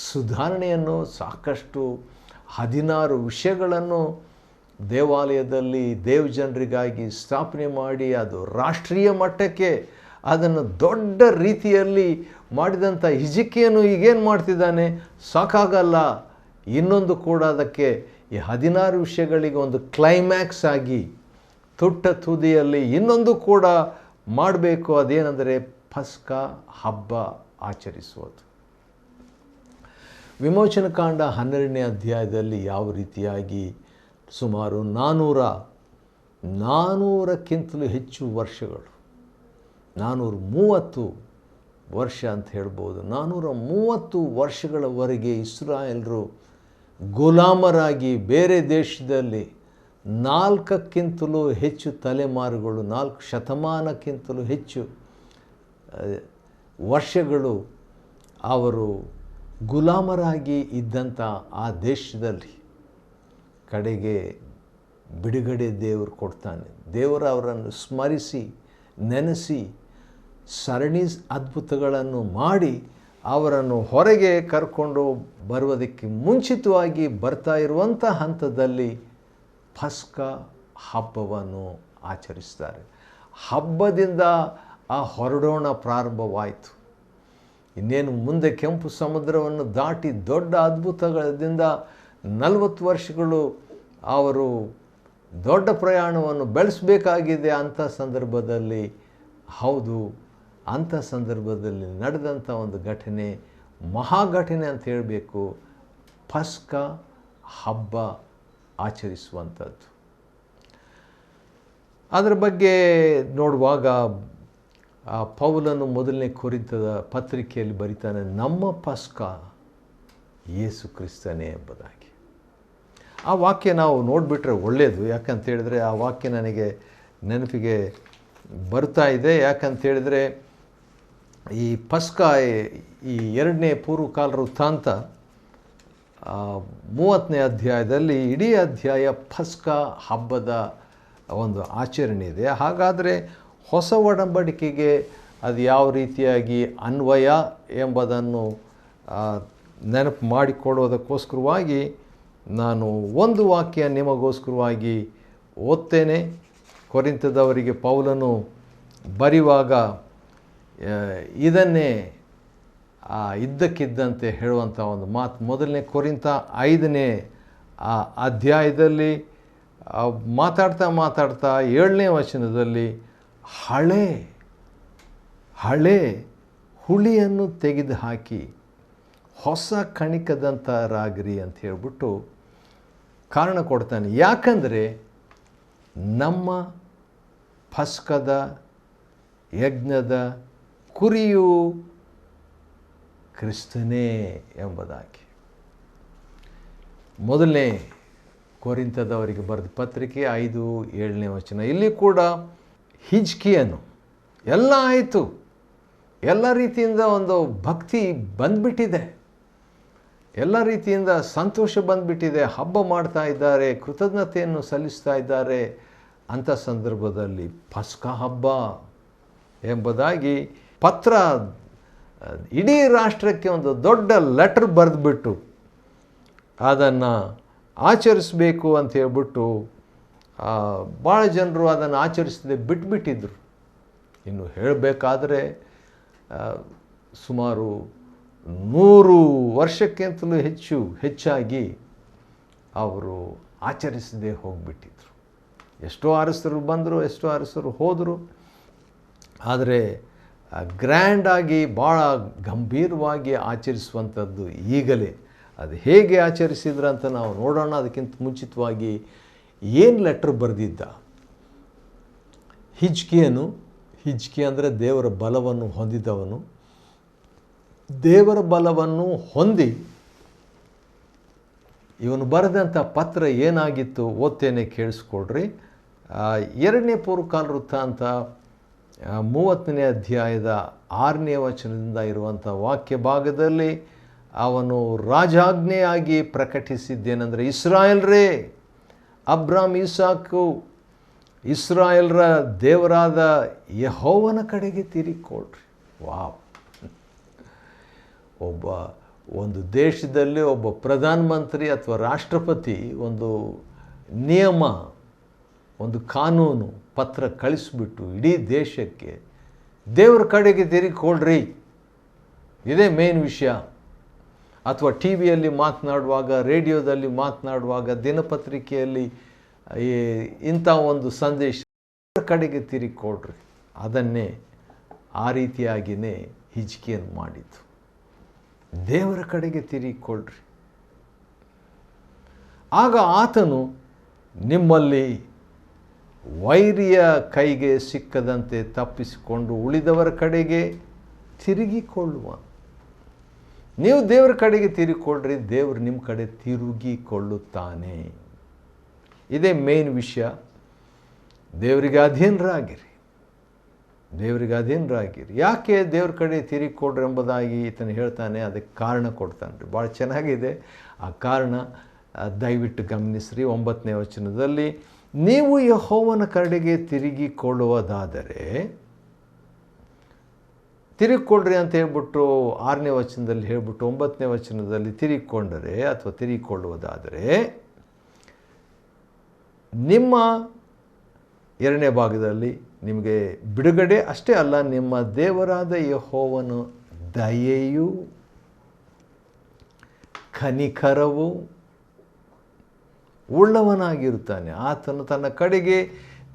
ಸುಧಾರಣೆಯನ್ನು, ಸಾಕಷ್ಟು 16 ವಿಷಯಗಳನ್ನು ದೇವಾಲಯದಲ್ಲಿ ದೇವಜನರಿಗಾಗಿ ಸ್ಥಾಪನೆ ಮಾಡಿ ಅದು ರಾಷ್ಟ್ರೀಯ ಮಟ್ಟಕ್ಕೆ ಅದನ್ನು ದೊಡ್ಡ ರೀತಿಯಲ್ಲಿ ಮಾಡಿದಂಥ ಹಿಜ್ಕೀಯನು ಈಗೇನು ಮಾಡ್ತಿದ್ದಾನೆ, ಸಾಕಾಗಲ್ಲ, ಇನ್ನೊಂದು ಕೂಡ ಅದಕ್ಕೆ ಈ 16 ವಿಷಯಗಳಿಗೆ ಒಂದು ಕ್ಲೈಮ್ಯಾಕ್ಸ್ ಆಗಿ ತುಟ್ಟ ತುದಿಯಲ್ಲಿ ಇನ್ನೊಂದು ಕೂಡ ಮಾಡಬೇಕು. ಅದೇನೆಂದರೆ ಪಸ್ಕ ಹಬ್ಬ ಆಚರಿಸುವುದು. ವಿಮೋಚನಕಾಂಡ 12ನೇ ಅಧ್ಯಾಯದಲ್ಲಿ ಯಾವ ರೀತಿಯಾಗಿ ಸುಮಾರು 400ಕ್ಕಿಂತಲೂ ಹೆಚ್ಚು ವರ್ಷಗಳು, 430 ವರ್ಷ ಅಂತ ಹೇಳ್ಬೋದು, 430 ವರ್ಷಗಳವರೆಗೆ ಇಸ್ರಾಯೇಲರು ಗುಲಾಮರಾಗಿ ಬೇರೆ ದೇಶದಲ್ಲಿ 4ಕ್ಕಿಂತಲೂ ಹೆಚ್ಚು ತಲೆಮಾರುಗಳು, 4 ಶತಮಾನಕ್ಕಿಂತಲೂ ಹೆಚ್ಚು ವರ್ಷಗಳು ಅವರು ಗುಲಾಮರಾಗಿ ಇದ್ದಂಥ ಆ ದೇಶದಲ್ಲಿ ಕಡೆಗೆ ಬಿಡುಗಡೆ ದೇವರು ಕೊಡ್ತಾನೆ. ದೇವರು ಅವರನ್ನು ಸ್ಮರಿಸಿ ನೆನೆಸಿ ಸರಣಿ ಅದ್ಭುತಗಳನ್ನು ಮಾಡಿ ಅವರನ್ನು ಹೊರಗೆ ಕರ್ಕೊಂಡು ಬರುವುದಕ್ಕೆ ಮುಂಚಿತವಾಗಿ ಬರ್ತಾ ಇರುವಂಥ ಹಂತದಲ್ಲಿ ಪಸ್ಕ ಹಬ್ಬವನ್ನು ಆಚರಿಸ್ತಾರೆ. ಹಬ್ಬದಿಂದ ಆ ಹೊರಡೋಣ ಪ್ರಾರಂಭವಾಯಿತು. ಇನ್ನೇನು ಮುಂದೆ ಕೆಂಪು ಸಮುದ್ರವನ್ನು ದಾಟಿ ದೊಡ್ಡ ಅದ್ಭುತಗಳಿಂದ 40 ವರ್ಷಗಳು ಅವರು ದೊಡ್ಡ ಪ್ರಯಾಣವನ್ನು ಬೆಳೆಸಬೇಕಾಗಿದೆ. ಅಂಥ ಸಂದರ್ಭದಲ್ಲಿ ಹೌದು, ಅಂಥ ಸಂದರ್ಭದಲ್ಲಿ ನಡೆದಂಥ ಒಂದು ಘಟನೆ, ಮಹಾಘಟನೆ ಅಂತ ಹೇಳಬೇಕು, ಪಸ್ಕ ಹಬ್ಬ ಆಚರಿಸುವಂಥದ್ದು. ಅದರ ಬಗ್ಗೆ ನೋಡುವಾಗ ಪೌಲನು ಮೊದಲನೇ ಕೊರಿಂಥದ ಪತ್ರಿಕೆಯಲ್ಲಿ ಬರೀತಾನೆ, ನಮ್ಮ ಪಸ್ಕ ಯೇಸು ಕ್ರಿಸ್ತನೇ ಎಂಬುದಾಗಿ. ಆ ವಾಕ್ಯ ನಾವು ನೋಡಿಬಿಟ್ರೆ ಒಳ್ಳೆಯದು. ಯಾಕಂತ ಹೇಳಿದ್ರೆ ಆ ವಾಕ್ಯ ನನಗೆ ನೆನಪಿಗೆ ಬರ್ತಾ ಇದೆ. ಯಾಕಂತೇಳಿದರೆ ಈ ಪಸ್ಕ, ಈ 2ನೇ ಪೂರ್ವಕಾಲ ವೃತ್ತಾಂತ 30ನೇ ಅಧ್ಯಾಯದಲ್ಲಿ ಇಡೀ ಅಧ್ಯಾಯ ಪಸ್ಕ ಹಬ್ಬದ ಒಂದು ಆಚರಣೆ ಇದೆ. ಹಾಗಾದರೆ ಹೊಸ ಒಡಂಬಡಿಕೆಗೆ ಅದು ಯಾವ ರೀತಿಯಾಗಿ ಅನ್ವಯ ಎಂಬುದನ್ನು ನೆನಪು ಮಾಡಿಕೊಡೋದಕ್ಕೋಸ್ಕರವಾಗಿ ನಾನು ಒಂದು ವಾಕ್ಯ ನಿಮಗೋಸ್ಕರವಾಗಿ ಓದ್ತೇನೆ. ಕೊರಿಂಥದವರಿಗೆ ಪೌಲನು ಬರೆಯುವಾಗ ಇದನ್ನೇ ಇದ್ದಕ್ಕಿದ್ದಂತೆ ಹೇಳುವಂಥ ಒಂದು ಮಾತು. ಮೊದಲನೇ ಕೊರಿಂಥ 5ನೇ ಅಧ್ಯಾಯದಲ್ಲಿ ಮಾತಾಡ್ತಾ 7ನೇ ವಚನದಲ್ಲಿ ಹಳೆ ಹುಳಿಯನ್ನು ತೆಗೆದು ಹಾಕಿ ಹೊಸ ಕಣಿಕದಂಥರಾಗಿರಿ ಅಂತ ಹೇಳ್ಬಿಟ್ಟು ಕಾರಣ ಕೊಡ್ತಾನೆ. ಯಾಕಂದರೆ ನಮ್ಮ ಪಸ್ಕದ ಯಜ್ಞದ ಕುರಿಯು ಕ್ರಿಸ್ತನೇ ಎಂಬುದಾಗಿ. ಮೊದಲನೇ ಕೊರಿಂಥದವರಿಗೆ ಬರೆದ ಪತ್ರಿಕೆ 5:7ನೇ ವಚನ. ಇಲ್ಲಿ ಕೂಡ ಹಿಜ್ಕೀಯನು ಎಲ್ಲ ಆಯಿತು, ಎಲ್ಲ ರೀತಿಯಿಂದ ಒಂದು ಭಕ್ತಿ ಬಂದ್ಬಿಟ್ಟಿದೆ, ಎಲ್ಲ ರೀತಿಯಿಂದ ಸಂತೋಷ ಬಂದ್ಬಿಟ್ಟಿದೆ, ಹಬ್ಬ ಮಾಡ್ತಾ ಇದ್ದಾರೆ, ಕೃತಜ್ಞತೆಯನ್ನು ಸಲ್ಲಿಸ್ತಾ ಇದ್ದಾರೆ. ಅಂಥ ಸಂದರ್ಭದಲ್ಲಿ ಪಸ್ಕ ಹಬ್ಬ ಎಂಬುದಾಗಿ ಪತ್ರ ಇಡೀ ರಾಷ್ಟ್ರಕ್ಕೆ ಒಂದು ದೊಡ್ಡ ಲೆಟರ್ ಬರೆದುಬಿಟ್ಟು ಅದನ್ನು ಆಚರಿಸಬೇಕು ಅಂತ ಹೇಳ್ಬಿಟ್ಟು ಭಾಳ ಜನರು ಅದನ್ನು ಆಚರಿಸದೆ ಬಿಟ್ಬಿಟ್ಟಿದ್ರು. ಇನ್ನು ಹೇಳಬೇಕಾದ್ರೆ ಸುಮಾರು 100 ವರ್ಷಕ್ಕಿಂತಲೂ ಹೆಚ್ಚಾಗಿ ಅವರು ಆಚರಿಸದೆ ಹೋಗಿಬಿಟ್ಟಿದ್ರು. ಎಷ್ಟೋ ಅರಸರು ಬಂದರು, ಎಷ್ಟೋ ಅರಸರು ಹೋದರು. ಆದರೆ ಗ್ರ್ಯಾಂಡಾಗಿ ಭಾಳ ಗಂಭೀರವಾಗಿ ಆಚರಿಸುವಂಥದ್ದು ಈಗಲೇ. ಅದು ಹೇಗೆ ಆಚರಿಸಿದ್ರು ಅಂತ ನಾವು ನೋಡೋಣ. ಅದಕ್ಕಿಂತ ಮುಂಚಿತವಾಗಿ ಏನು ಲೆಟ್ರ್ ಬರೆದಿದ್ದ ಹಿಜ್ಕೀಯನು. ಹಿಜ್ಕೀಯ ಅಂದರೆ ದೇವರ ಬಲವನ್ನು ಹೊಂದಿದವನು. ದೇವರ ಬಲವನ್ನು ಹೊಂದಿ ಇವನು ಬರೆದಂಥ ಪತ್ರ ಏನಾಗಿತ್ತು ಓದ್ತೇನೆ, ಕೇಳಿಸ್ಕೊಡ್ರಿ. 2ನೇ ಪೂರ್ವಕಾಲ ವೃತ್ತಾಂತ 30ನೇ ಅಧ್ಯಾಯದ 6ನೇ ವಚನದಿಂದ ಇರುವಂಥ ವಾಕ್ಯ ಭಾಗದಲ್ಲಿ ಅವನು ರಾಜಾಜ್ಞೆಯಾಗಿ ಪ್ರಕಟಿಸಿದ್ದೇನೆಂದರೆ, ಇಸ್ರಾಯೇಲ್ರೇ, ಅಬ್ರಾಮ್, ಇಸಾಕು, ಇಸ್ರಾಯೇಲ್ರ ದೇವರಾದ ಯೆಹೋವನ ಕಡೆಗೆ ತಿರುಗಿಕೊಳ್ರಿ. ವಾವ್! ಒಂದು ದೇಶದಲ್ಲಿ ಒಬ್ಬ ಪ್ರಧಾನಮಂತ್ರಿ ಅಥವಾ ರಾಷ್ಟ್ರಪತಿ ಒಂದು ನಿಯಮ, ಒಂದು ಕಾನೂನು ಪತ್ರ ಕಳಿಸ್ಬಿಟ್ಟು ಇಡೀ ದೇಶಕ್ಕೆ ದೇವರ ಕಡೆಗೆ ತಿರುಗಿಕೊಳ್ರಿ, ಇದೇ ಮೇನ್ ವಿಷಯ. ಅಥವಾ ಟಿ ವಿಯಲ್ಲಿ ಮಾತನಾಡುವಾಗ, ರೇಡಿಯೋದಲ್ಲಿ ಮಾತನಾಡುವಾಗ, ದಿನಪತ್ರಿಕೆಯಲ್ಲಿ ಇಂಥ ಒಂದು ಸಂದೇಶ, ದೇವರ ಕಡೆಗೆ ತಿರುಗಿಕೊಳ್ರಿ. ಅದನ್ನೇ ಆ ರೀತಿಯಾಗಿಯೇ ಹಿಜ್ಕೀಯನು ಮಾಡಿದ್ದು. ದೇವರ ಕಡೆಗೆ ತಿರುಗಿಕೊಳ್ರಿ. ಆಗ ಆತನು ನಿಮ್ಮಲ್ಲಿ ವೈರಿಯ ಕೈಗೆ ಸಿಕ್ಕದಂತೆ ತಪ್ಪಿಸಿಕೊಂಡು ಉಳಿದವರ ಕಡೆಗೆ ತಿರುಗಿಕೊಳ್ಳುವ. ನೀವು ದೇವರ ಕಡೆಗೆ ತಿರುಗಿಕೊಳ್ಳ್ರಿ, ದೇವರು ನಿಮ್ಮ ಕಡೆ ತಿರುಗಿಕೊಳ್ಳುತ್ತಾನೆ. ಇದೇ ಮೇನ್ ವಿಷಯ. ದೇವರಿಗೆ ಅಧೀನರಾಗಿರಿ, ದೇವರಿಗೆ ಅಧೀನರಾಗಿರಿ. ಯಾಕೆ ದೇವ್ರ ಕಡೆ ತಿರುಗಿಕೊಡ್ರಿ ಎಂಬುದಾಗಿ ಈತನು ಹೇಳ್ತಾನೆ, ಅದಕ್ಕೆ ಕಾರಣ ಕೊಡ್ತಾನೆ ರೀ. ಭಾಳ ಚೆನ್ನಾಗಿದೆ ಆ ಕಾರಣ, ದಯವಿಟ್ಟು ಗಮನಿಸ್ರಿ. 9ನೇ ವಚನದಲ್ಲಿ, ನೀವು ಯೆಹೋವನ ಕಡೆಗೆ ತಿರುಗಿಕೊಳ್ಳುವುದಾದರೆ, ತಿರುಗಿಕೊಳ್ಳ್ರಿ ಅಂತ ಹೇಳ್ಬಿಟ್ಟು 6ನೇ ವಚನದಲ್ಲಿ ಹೇಳ್ಬಿಟ್ಟು 9ನೇ ವಚನದಲ್ಲಿ ತಿರುಗಿಕೊಂಡರೆ ಅಥವಾ ತಿರುಗಿಕೊಳ್ಳುವುದಾದರೆ ನಿಮ್ಮ 2ನೇ ಭಾಗದಲ್ಲಿ ನಿಮಗೆ ಬಿಡುಗಡೆ ಅಷ್ಟೇ ಅಲ್ಲ, ನಿಮ್ಮ ದೇವರಾದ ಯೆಹೋವನು ದಯೆಯು ಕನಿಕರವು ಉಳ್ಳವನಾಗಿರುತ್ತಾನೆ. ಆತನು ತನ್ನ ಕಡೆಗೆ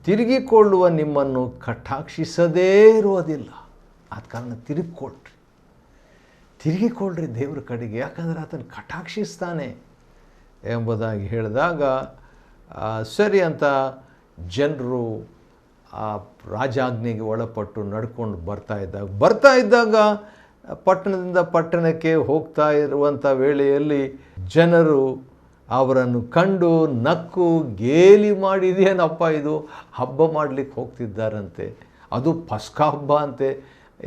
ತಿರುಗಿಕೊಳ್ಳುವ ನಿಮ್ಮನ್ನು ಕಟಾಕ್ಷಿಸದೇ ಇರುವುದಿಲ್ಲ. ಆದ ಕಾರಣ ತಿರುಗಿಕೊಳ್ಳ್ರಿ ದೇವರ ಕಡೆಗೆ, ಯಾಕಂದರೆ ಆತನು ಕಟಾಕ್ಷಿಸ್ತಾನೆ ಎಂಬುದಾಗಿ ಹೇಳಿದಾಗ ಸರಿ ಅಂತ ಜನರು ಆ ರಾಜಾಜ್ಞೆಗೆ ಒಳಪಟ್ಟು ನಡ್ಕೊಂಡು ಬರ್ತಾ ಇದ್ದಾಗ ಪಟ್ಟಣದಿಂದ ಪಟ್ಟಣಕ್ಕೆ ಹೋಗ್ತಾ ಇರುವಂಥ ವೇಳೆಯಲ್ಲಿ ಜನರು ಅವರನ್ನು ಕಂಡು ನಕ್ಕು ಗೇಲಿ ಮಾಡಿದೇನಪ್ಪ ಇದು ಹಬ್ಬ ಮಾಡಲಿಕ್ಕೆ ಹೋಗ್ತಿದ್ದಾರಂತೆ, ಅದು ಪಸ್ಕ ಹಬ್ಬ ಅಂತೆ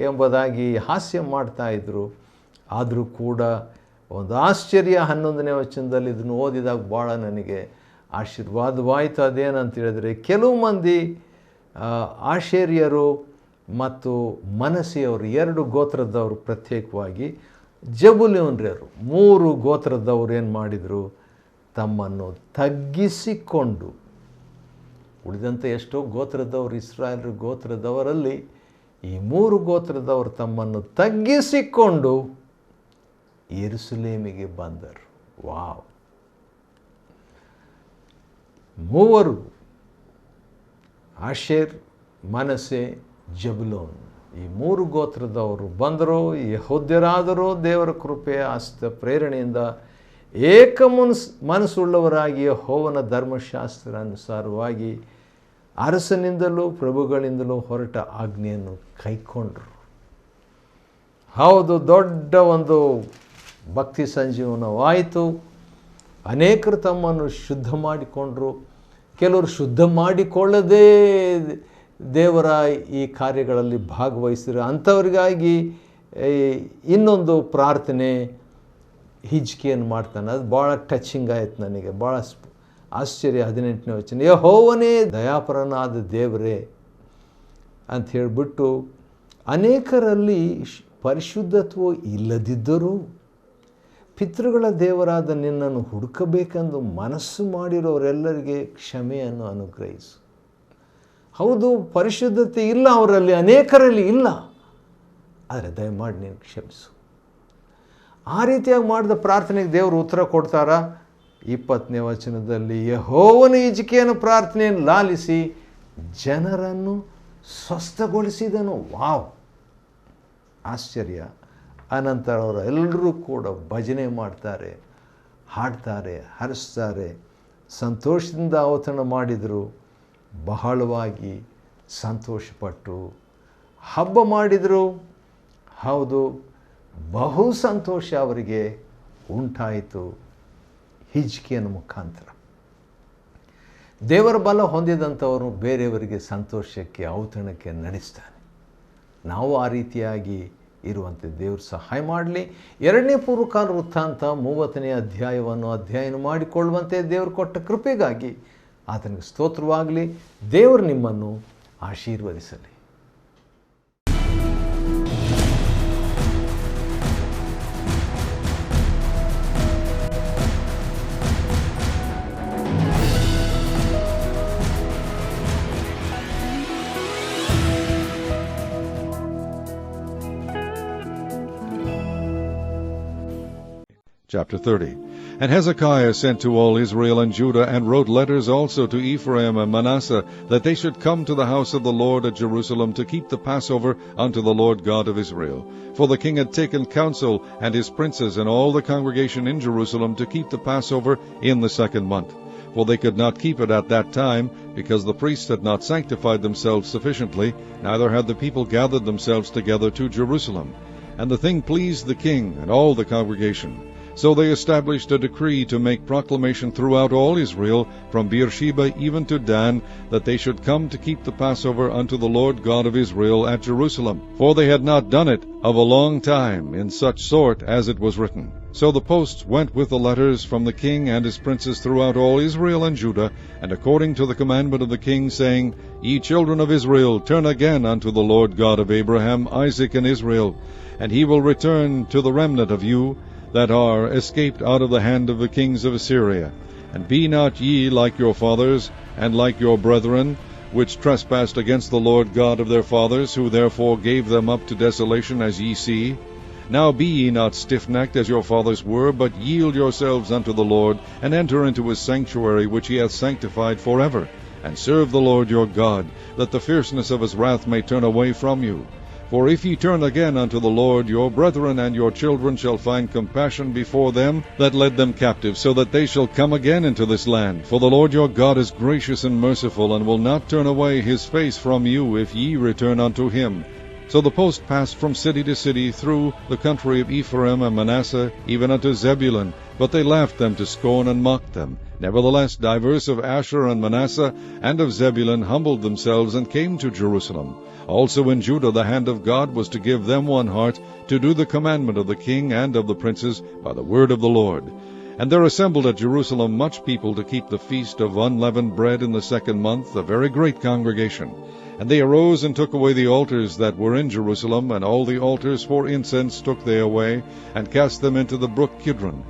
ಎಂಬುದಾಗಿ ಹಾಸ್ಯ ಮಾಡ್ತಾಯಿದ್ರು. ಆದರೂ ಕೂಡ ಒಂದು ಆಶ್ಚರ್ಯ 11ನೇ ವಚನದಲ್ಲಿ ಇದನ್ನು ಓದಿದಾಗ ಭಾಳ ನನಗೆ ಆಶೀರ್ವಾದವಾಯಿತು. ಅದೇನಂತ ಹೇಳಿದ್ರೆ, ಕೆಲವು ಮಂದಿ ಆಶೇರ್ಯರು ಮತ್ತು ಮನಸ್ಸಿಯವರು 2 ಗೋತ್ರದವರು, ಪ್ರತ್ಯೇಕವಾಗಿ ಜಬುಲೂನ್ಯರು 3 ಗೋತ್ರದವರು ಏನು ಮಾಡಿದರು, ತಮ್ಮನ್ನು ತಗ್ಗಿಸಿಕೊಂಡು, ಉಳಿದಂಥ ಎಷ್ಟೋ ಗೋತ್ರದವರು ಇಸ್ರಾಯೇಲ್ ಗೋತ್ರದವರಲ್ಲಿ ಈ 3 ಗೋತ್ರದವರು ತಮ್ಮನ್ನು ತಗ್ಗಿಸಿಕೊಂಡು ಯೆರೂಸಲೇಮಿಗೆ ಬಂದರು. ವಾವ್! 3 ಆಶೇರ್, ಮನಸ್ಸೆ, ಜಬುಲೂನ್ ಈ 3 ಗೋತ್ರದವರು ಬಂದರು. ಯೆಹೂದ್ಯರಾದರೂ ದೇವರ ಕೃಪೆಯ ಹಸ್ತ ಪ್ರೇರಣೆಯಿಂದ ಮನಸ್ಸುಳ್ಳವರಾಗಿ ಯೆಹೋವನ ಧರ್ಮಶಾಸ್ತ್ರ ಅನುಸಾರವಾಗಿ ಅರಸನಿಂದಲೂ ಪ್ರಭುಗಳಿಂದಲೂ ಹೊರಟ ಆಜ್ಞೆಯನ್ನು ಕೈಕೊಂಡರು. ಹೌದು, ದೊಡ್ಡ ಒಂದು ಭಕ್ತಿ ಸಂಜೀವನವಾಯಿತು. ಅನೇಕರು ತಮ್ಮನ್ನು ಶುದ್ಧ ಮಾಡಿಕೊಂಡರು. ಕೆಲವರು ಶುದ್ಧ ಮಾಡಿಕೊಳ್ಳದೇ ದೇವರ ಈ ಕಾರ್ಯಗಳಲ್ಲಿ ಭಾಗವಹಿಸಿದ್ರು. ಅಂಥವ್ರಿಗಾಗಿ ಇನ್ನೊಂದು ಪ್ರಾರ್ಥನೆ ಹಿಜ್ಕಿಯನ್ನು ಮಾಡ್ತಾನೆ. ಅದು ಭಾಳ ಟಚಿಂಗ್ ಆಯಿತು ನನಗೆ, ಭಾಳ ಆಶ್ಚರ್ಯ. 18ನೇ ವಚನ, ಯೆಹೋವನೇ ದಯಾಪರನಾದ ದೇವರೇ ಅಂತ ಹೇಳಿಬಿಟ್ಟು, ಅನೇಕರಲ್ಲಿ ಪರಿಶುದ್ಧತ್ವ ಇಲ್ಲದಿದ್ದರೂ ಪಿತೃಗಳ ದೇವರಾದ ನಿನ್ನನ್ನು ಹುಡುಕಬೇಕೆಂದು ಮನಸ್ಸು ಮಾಡಿರೋರೆಲ್ಲರಿಗೆ ಕ್ಷಮೆಯನ್ನು ಅನುಗ್ರಹಿಸು. ಹೌದು, ಪರಿಶುದ್ಧತೆ ಇಲ್ಲ ಅವರಲ್ಲಿ, ಅನೇಕರಲ್ಲಿ ಇಲ್ಲ, ಆದರೆ ದಯಮಾಡಿ ನೀನು ಕ್ಷಮಿಸು. ಆ ರೀತಿಯಾಗಿ ಮಾಡಿದ ಪ್ರಾರ್ಥನೆಗೆ ದೇವರು ಉತ್ತರ ಕೊಡ್ತಾರ. 20ನೇ ವಚನದಲ್ಲಿ, ಯೆಹೋವನ ಹಿಜ್ಕೀಯನ ಪ್ರಾರ್ಥನೆಯನ್ನು ಲಾಲಿಸಿ ಜನರನ್ನು ಸ್ವಸ್ಥಗೊಳಿಸಿದನು. ವಾವ್, ಆಶ್ಚರ್ಯ. ಅನಂತರ ಅವರೆಲ್ಲರೂ ಕೂಡ ಭಜನೆ ಮಾಡ್ತಾರೆ, ಹಾಡ್ತಾರೆ, ಹರಿಸ್ತಾರೆ, ಸಂತೋಷದಿಂದ ಔತಣ ಮಾಡಿದರು, ಬಹಳವಾಗಿ ಸಂತೋಷಪಟ್ಟು ಹಬ್ಬ ಮಾಡಿದರು. ಹೌದು, ಬಹು ಸಂತೋಷ ಅವರಿಗೆ ಉಂಟಾಯಿತು ಹಿಜ್ಕೀಯನ ಮುಖಾಂತರ. ದೇವರ ಬಲ ಹೊಂದಿದಂಥವರು ಬೇರೆಯವರಿಗೆ ಸಂತೋಷಕ್ಕೆ ಔತಣಕ್ಕೆ ನಡೆಸ್ತಾನೆ. ನಾವು ಆ ರೀತಿಯಾಗಿ ಇರುವಂತೆ ದೇವರು ಸಹಾಯ ಮಾಡಲಿ. 2ನೇ ಪೂರ್ವಕಾಲ ವೃತ್ತಾಂತ 30ನೇ ಅಧ್ಯಾಯವನ್ನು ಅಧ್ಯಯನ ಮಾಡಿಕೊಳ್ಳುವಂತೆ ದೇವರು ಕೊಟ್ಟ ಕೃಪೆಗಾಗಿ ಆತನಿಗೆ ಸ್ತೋತ್ರವಾಗಲಿ. ದೇವರು ನಿಮ್ಮನ್ನು ಆಶೀರ್ವದಿಸಲಿ. Chapter 30. And Hezekiah sent to all Israel and Judah, and wrote letters also to Ephraim and Manasseh, that they should come to the house of the Lord at Jerusalem to keep the Passover unto the Lord God of Israel. For the king had taken counsel, and his princes and all the congregation in Jerusalem, to keep the Passover in the 2nd month. For they could not keep it at that time, because the priests had not sanctified themselves sufficiently, neither had the people gathered themselves together to Jerusalem. And the thing pleased the king and all the congregation. So they established a decree to make proclamation throughout all Israel, from Beersheba even to Dan, that they should come to keep the Passover unto the Lord God of Israel at Jerusalem. For they had not done it of a long time in such sort as it was written. So the posts went with the letters from the king and his princes throughout all Israel and Judah, and according to the commandment of the king, saying, Ye children of Israel, turn again unto the Lord God of Abraham, Isaac, and Israel, and he will return to the remnant of you that are escaped out of the hand of the kings of Assyria. And be not ye like your fathers, and like your brethren, which trespassed against the Lord God of their fathers, who therefore gave them up to desolation, as ye see. Now be ye not stiffnecked as your fathers were, but yield yourselves unto the Lord, and enter into his sanctuary, which he hath sanctified forever, and serve the Lord your God, that the fierceness of his wrath may turn away from you. For if ye turn again unto the Lord, your brethren and your children shall find compassion before them that led them captive, so that they shall come again into this land. For the Lord your God is gracious and merciful, and will not turn away his face from you, if ye return unto him. So the post passed from city to city through the country of Ephraim and Manasseh, even unto Zebulun. But they laughed them to scorn and mocked them. Nevertheless, divers of Asher and Manasseh and of Zebulun humbled themselves and came to Jerusalem. Also in Judah the hand of God was to give them one heart, to do the commandment of the king and of the princes by the word of the Lord. And there assembled at Jerusalem much people to keep the feast of unleavened bread in the 2nd month, a very great congregation. And they arose and took away the altars that were in Jerusalem, and all the altars for incense took they away, and cast them into the brook Kidron.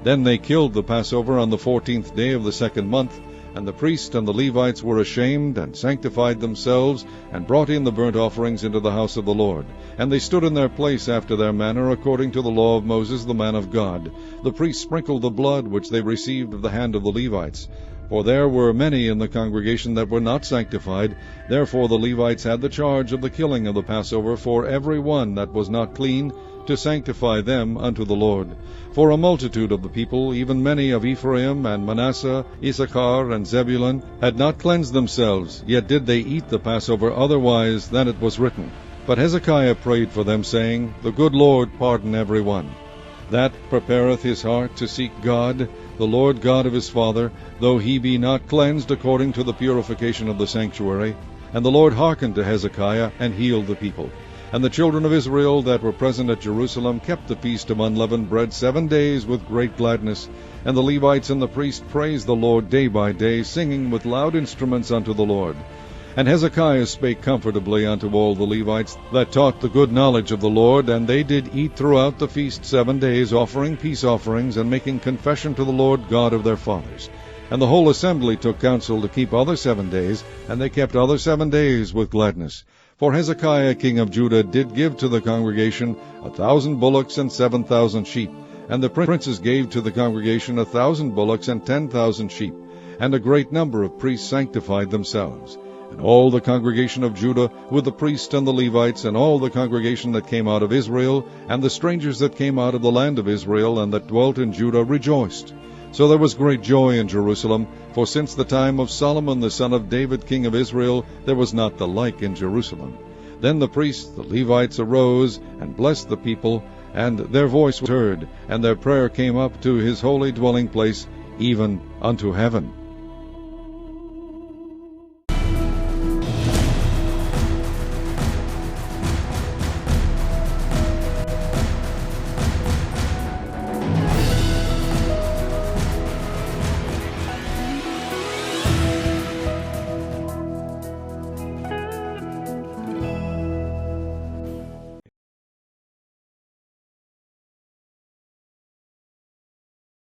Then they killed the Passover on the 14th day of the 2nd month, and the priests and the Levites were ashamed, and sanctified themselves, and brought in the burnt offerings into the house of the Lord. And they stood in their place after their manner, according to the law of Moses the man of God. The priests sprinkled the blood which they received of the hand of the Levites. For there were many in the congregation that were not sanctified. Therefore the Levites had the charge of the killing of the Passover for every one that was not clean, to sanctify them unto the Lord. For a multitude of the people, even many of Ephraim and Manasseh, Issachar and Zebulun, had not cleansed themselves, yet did they eat the Passover otherwise than it was written. But Hezekiah prayed for them, saying, The good Lord pardon every one that prepareth his heart to seek God, the Lord God of his father, though he be not cleansed according to the purification of the sanctuary. And the Lord hearkened to Hezekiah, and healed the people. And the children of Israel that were present at Jerusalem kept the feast of unleavened bread 7 days with great gladness. And the Levites and the priests praised the Lord day by day, singing with loud instruments unto the Lord. And Hezekiah spake comfortably unto all the Levites that taught the good knowledge of the Lord, and they did eat throughout the feast 7 days, offering peace offerings, and making confession to the Lord God of their fathers. And the whole assembly took counsel to keep other 7 days, and they kept other 7 days with gladness. For Hezekiah king of Judah did give to the congregation 1,000 bullocks and 7,000 sheep, and the princes gave to the congregation 1,000 bullocks and 10,000 sheep, and a great number of priests sanctified themselves. And all the congregation of Judah, with the priests and the Levites, and all the congregation that came out of Israel, and the strangers that came out of the land of Israel, and that dwelt in Judah, rejoiced. So there was great joy in Jerusalem, for since the time of Solomon the son of David king of Israel, there was not the like in Jerusalem. Then the priests, the Levites, arose, and blessed the people, and their voice was heard, and their prayer came up to his holy dwelling place, even unto heaven.